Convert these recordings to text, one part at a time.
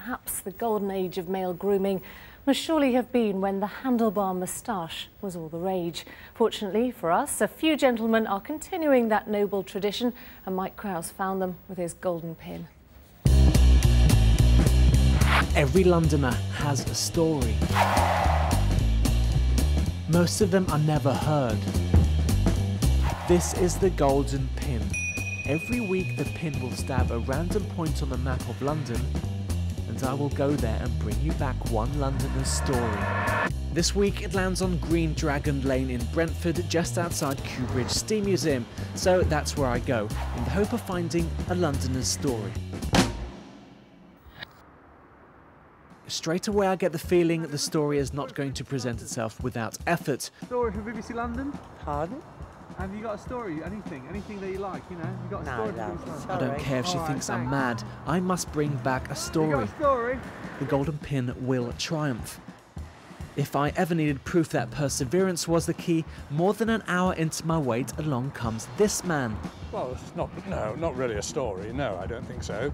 perhaps the golden age of male grooming must surely have been when the handlebar moustache was all the rage. Fortunately for us, a few gentlemen are continuing that noble tradition, and Mike Kraus found them with his golden pin. Every Londoner has a story. Most of them are never heard. This is the golden pin. Every week the pin will stab a random point on the map of London, and I will go there and bring you back one Londoner's story. This week it lands on Green Dragon Lane in Brentford, just outside Kew Bridge Steam Museum, so that's where I go, in the hope of finding a Londoner's story. Straight away I get the feeling the story is not going to present itself without effort. Story from BBC London? Pardon? Have you got a story? Anything that you like, you know? You got a story? No, I don't care if she thinks I'm mad. I must bring back a story. You got a story? The golden pin will triumph. If I ever needed proof that perseverance was the key, more than an hour into my wait, along comes this man. Well, it's not really a story. No, I don't think so.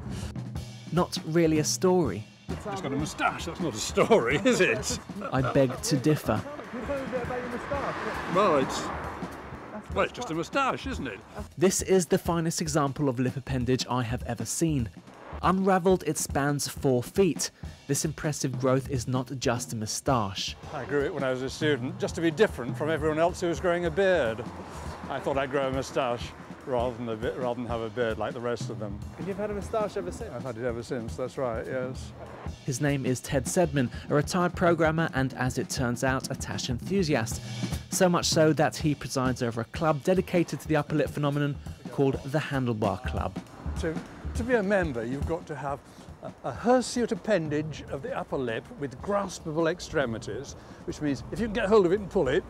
Not really a story. He's got a moustache. That's not a story, is it? I beg to differ. Can you tell me a bit about your moustache? Well, it's just a moustache, isn't it? This is the finest example of lip appendage I have ever seen. Unravelled, it spans 4 feet. This impressive growth is not just a moustache. I grew it when I was a student, just to be different from everyone else who was growing a beard. I thought I'd grow a moustache rather than have a beard like the rest of them. And you've had a moustache ever since? I've had it ever since, that's right, yes. His name is Ted Sedman, a retired programmer and, as it turns out, a Tash enthusiast. So much so that he presides over a club dedicated to the upper lip phenomenon called the Handlebar Club. To be a member, you've got to have a hirsute appendage of the upper lip with graspable extremities, which means if you can get hold of it and pull it,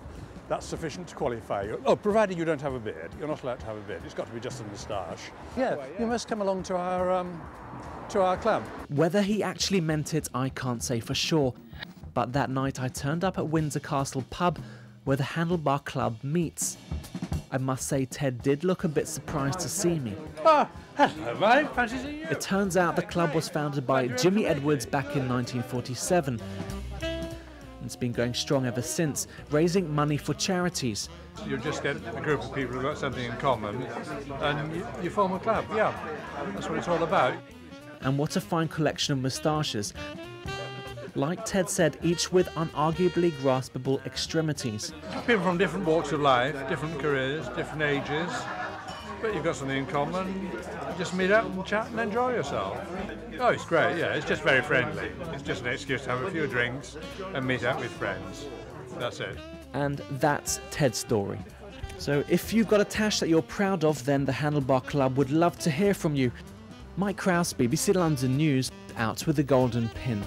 that's sufficient to qualify you. Oh, provided you don't have a beard. You're not allowed to have a beard. It's got to be just a moustache. Yeah, you must come along to our club. Whether he actually meant it, I can't say for sure. But that night I turned up at Windsor Castle pub, where the Handlebar Club meets. I must say Ted did look a bit surprised to see me. Ah, hello mate, fancy seeing you. It turns out the club was founded by Jimmy Edwards back in 1947. It's been going strong ever since, raising money for charities. You just get a group of people who've got something in common and you form a club, yeah. That's what it's all about. And what a fine collection of moustaches. Like Ted said, each with unarguably graspable extremities. People from different walks of life, different careers, different ages, but you've got something in common. Just meet up and chat and enjoy yourself. Oh, it's great, yeah, it's just very friendly. It's just an excuse to have a few drinks and meet up with friends. That's it. And that's Ted's story. So if you've got a tash that you're proud of, then the Handlebar Club would love to hear from you. Mike Kraus, BBC London News, out with the golden pin.